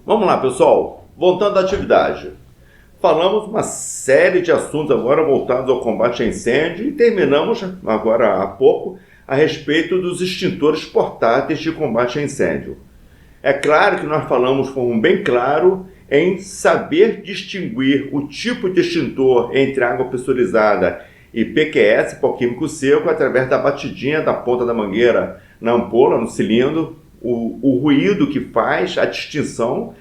Vamos lá, pessoal. Voltando à atividade. Falamos uma série de assuntos agora voltados ao combate a incêndio e terminamos agora há pouco a respeito dos extintores portáteis de combate a incêndio. É claro que nós falamos de forma bem claro em saber distinguir o tipo de extintor entre água pressurizada e PQS, pó químico seco, através da batidinha da ponta da mangueira na ampola, no cilindro, o ruído que faz a distinção.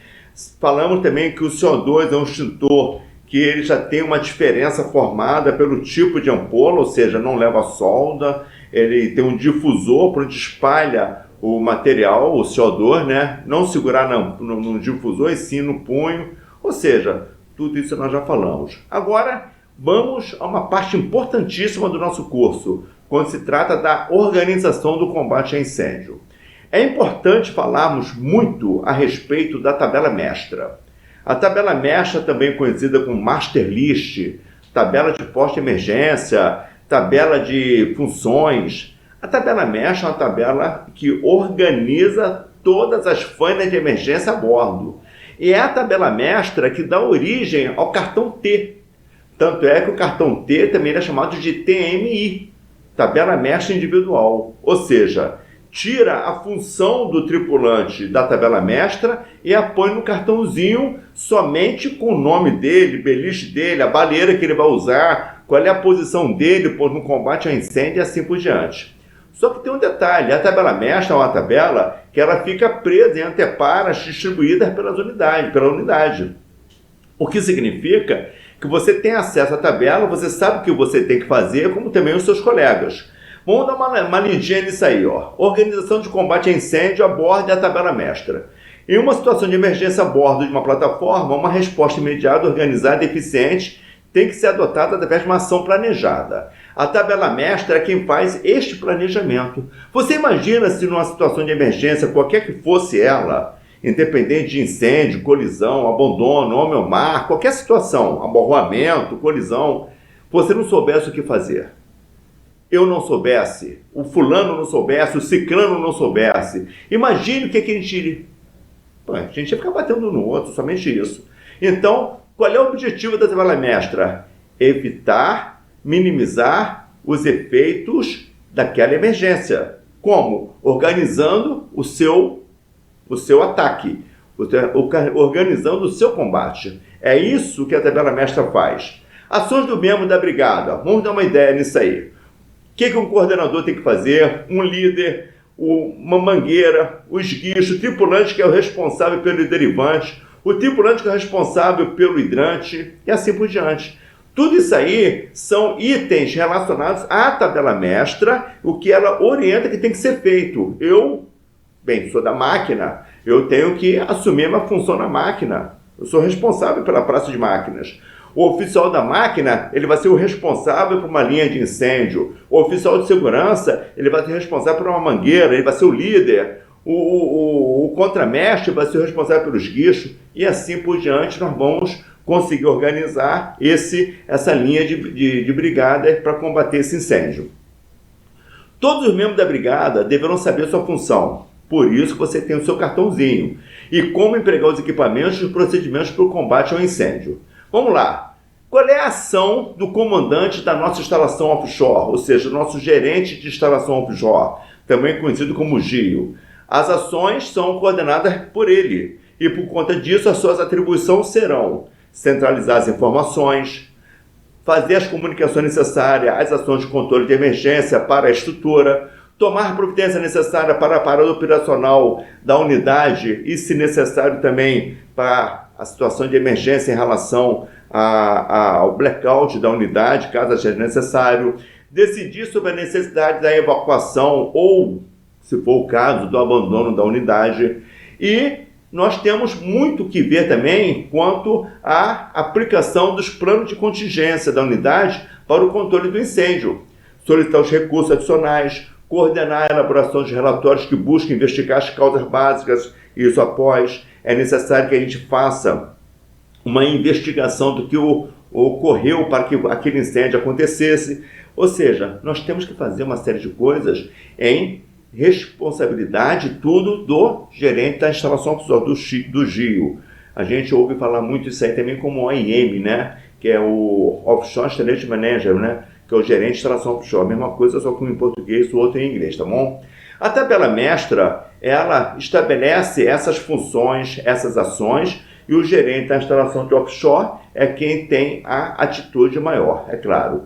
Falamos também que o CO2 é um extintor que ele já tem uma diferença formada pelo tipo de ampola, ou seja, não leva solda, ele tem um difusor por onde espalha o material, o CO2, né? Não segurar no difusor, e sim no punho, ou seja, tudo isso nós já falamos. Agora, vamos a uma parte importantíssima do nosso curso, quando se trata da organização do combate a incêndio. É importante falarmos muito a respeito da tabela mestra. A tabela mestra, também conhecida como Master List, tabela de poste-emergência, tabela de funções. A tabela mestra é uma tabela que organiza todas as faixas de emergência a bordo. E é a tabela mestra que dá origem ao cartão T. Tanto é que o cartão T também é chamado de TMI, tabela mestra individual. Ou seja, tira a função do tripulante da tabela mestra e a põe no cartãozinho somente com o nome dele, beliche dele, a baleira que ele vai usar, qual é a posição dele no combate a incêndio e assim por diante. Só que tem um detalhe, a tabela mestra é uma tabela que ela fica presa em anteparas distribuídas pela unidade. O que significa que você tem acesso à tabela, você sabe o que você tem que fazer, como também os seus colegas. Vamos dar uma lidinha nisso aí, ó. Organização de combate a incêndio a bordo da tabela mestra. Em uma situação de emergência a bordo de uma plataforma, uma resposta imediata, organizada e eficiente tem que ser adotada através de uma ação planejada. A tabela mestra é quem faz este planejamento. Você imagina se numa situação de emergência, qualquer que fosse ela, independente de incêndio, colisão, abandono, homem ao mar, qualquer situação, aborroamento, colisão, você não soubesse o que fazer. Eu não soubesse, o fulano não soubesse, o ciclano não soubesse. Imagine o que a gente... a gente ia ficar batendo no outro, somente isso. Então, qual é o objetivo da tabela mestra? Evitar, minimizar os efeitos daquela emergência. Como? Organizando o seu ataque, organizando o seu combate. É isso que a tabela mestra faz. Ações do membro da brigada. Vamos dar uma ideia nisso aí. O que um coordenador tem que fazer? Um líder, uma mangueira, o esguicho, o tripulante que é o responsável pelo derivante, o tripulante que é o responsável pelo hidrante e assim por diante. Tudo isso aí são itens relacionados à tabela mestra, o que ela orienta que tem que ser feito. Eu sou da máquina, eu tenho que assumir a minha função na máquina. Eu sou responsável pela praça de máquinas. O oficial da máquina, ele vai ser o responsável por uma linha de incêndio. O oficial de segurança, ele vai ser responsável por uma mangueira, ele vai ser o líder. O contramestre vai ser o responsável pelos guichos. E assim por diante, nós vamos conseguir organizar essa linha de brigada para combater esse incêndio. Todos os membros da brigada deverão saber sua função. Por isso que você tem o seu cartãozinho. E como empregar os equipamentos e os procedimentos para o combate ao incêndio. Vamos lá. Qual é a ação do comandante da nossa instalação offshore, ou seja, o nosso gerente de instalação offshore, também conhecido como GIO? As ações são coordenadas por ele e, por conta disso, as suas atribuições serão centralizar as informações, fazer as comunicações necessárias, as ações de controle de emergência para a estrutura, tomar providência necessária para a parada operacional da unidade e, se necessário, também para a situação de emergência em relação ao blackout da unidade, caso seja necessário, decidir sobre a necessidade da evacuação ou, se for o caso, do abandono da unidade. E nós temos muito que ver também quanto à aplicação dos planos de contingência da unidade para o controle do incêndio, solicitar os recursos adicionais, coordenar a elaboração de relatórios que busquem investigar as causas básicas, e isso após. É necessário que a gente faça uma investigação do que ocorreu para que aquele incêndio acontecesse. Ou seja, nós temos que fazer uma série de coisas em responsabilidade tudo do gerente da instalação offshore, do GIO. A gente ouve falar muito isso aí também como OIM, né? Que é o Offshore Installation Manager, né? Que é o gerente de instalação offshore. A mesma coisa, só que um em português, o outro em inglês, tá bom? A tabela mestra, ela estabelece essas funções, essas ações, e o gerente da instalação de offshore é quem tem a atitude maior, é claro.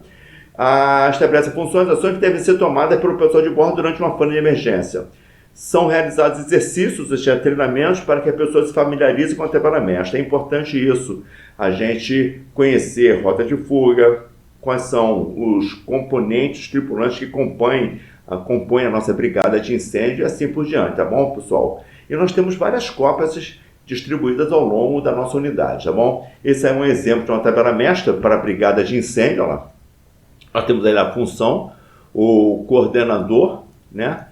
Estabelece funções e ações que devem ser tomadas pelo pessoal de bordo durante uma pane de emergência. São realizados exercícios, treinamentos para que a pessoa se familiarize com a tabela mestra. É importante isso, a gente conhecer rota de fuga, quais são os componentes tripulantes que compõem a nossa brigada de incêndio e assim por diante, tá bom, pessoal? E nós temos várias cópias distribuídas ao longo da nossa unidade, tá bom? Esse é um exemplo de uma tabela mestra para a brigada de incêndio, olha lá. Nós temos aí a função, o coordenador, né?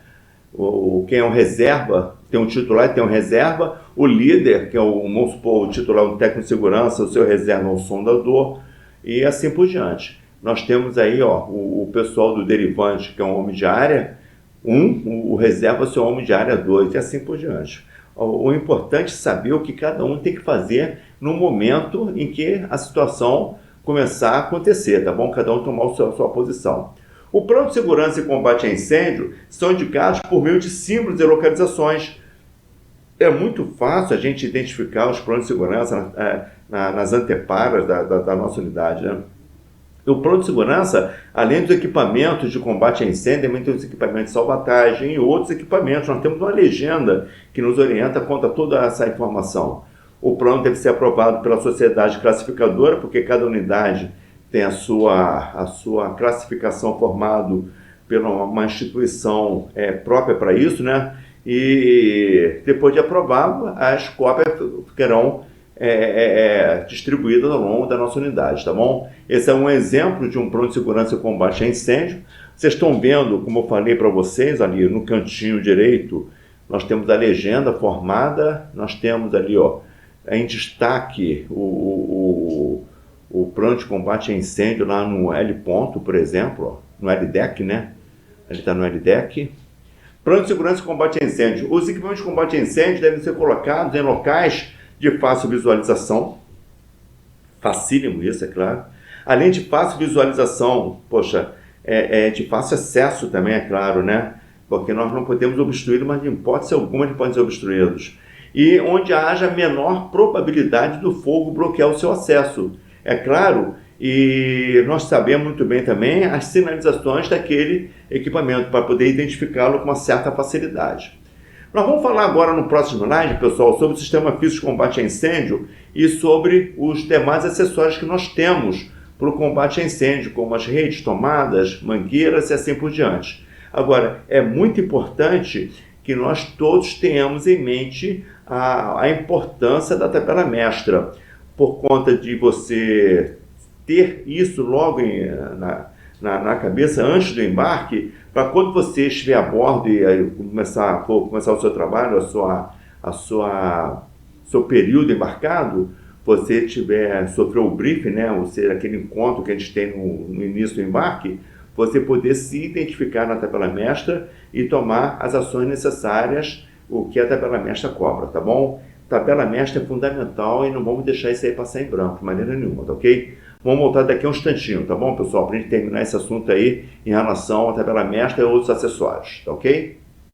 Quem é um reserva, tem um titular e tem um reserva, o líder, que é vamos supor, o titular, o técnico de segurança, o seu reserva é um sondador, e assim por diante. Nós temos aí o pessoal do derivante, que é um homem de área 1, o reserva seu homem de área 2, e assim por diante. O importante é saber o que cada um tem que fazer no momento em que a situação começar a acontecer, tá bom? Cada um tomar a sua posição. O plano de segurança e combate a incêndio são indicados por meio de símbolos e localizações. É muito fácil a gente identificar os planos de segurança nas anteparas da nossa unidade, né? O plano de segurança, além dos equipamentos de combate a incêndio, também tem os equipamentos de salvatagem e outros equipamentos. Nós temos uma legenda que nos orienta quanto a toda essa informação. O plano deve ser aprovado pela sociedade classificadora, porque cada unidade tem a sua classificação formada por uma instituição própria para isso, né? E depois de aprovado, as cópias ficarão distribuídas ao longo da nossa unidade, tá bom? Esse é um exemplo de um plano de segurança e combate a incêndio. Vocês estão vendo, como eu falei para vocês, ali no cantinho direito, nós temos a legenda formada, nós temos ali, em destaque o plano de combate a incêndio lá no L ponto, por exemplo, no LDEC, né? Ele está no LDEC. Plano de segurança e combate a incêndio. Os equipamentos de combate a incêndio devem ser colocados em locais de fácil visualização. Facílimo isso, é claro. Além de fácil visualização, de fácil acesso também, é claro, né? Porque nós não podemos obstruir, mas de hipótese alguma eles podem ser obstruídos. E onde haja menor probabilidade do fogo bloquear o seu acesso. É claro, e nós sabemos muito bem também as sinalizações daquele equipamento para poder identificá-lo com uma certa facilidade. Nós vamos falar agora no próximo slide, pessoal, sobre o sistema físico de combate a incêndio e sobre os demais acessórios que nós temos para o combate a incêndio, como as redes, tomadas, mangueiras e assim por diante. Agora, é muito importante que nós todos tenhamos em mente a importância da tabela mestra, por conta de você ter isso logo na cabeça antes do embarque, para quando você estiver a bordo e começar o seu trabalho, seu período embarcado, você sofreu o briefing, né, ou seja, aquele encontro que a gente tem no início do embarque, você poder se identificar na tabela mestra e tomar as ações necessárias, o que a tabela mestra cobra, tá bom? Tabela mestra é fundamental e não vamos deixar isso aí passar em branco, de maneira nenhuma, tá ok? Vamos voltar daqui a um instantinho, tá bom, pessoal? Para a gente terminar esse assunto aí em relação à tabela mestra e outros acessórios, tá ok?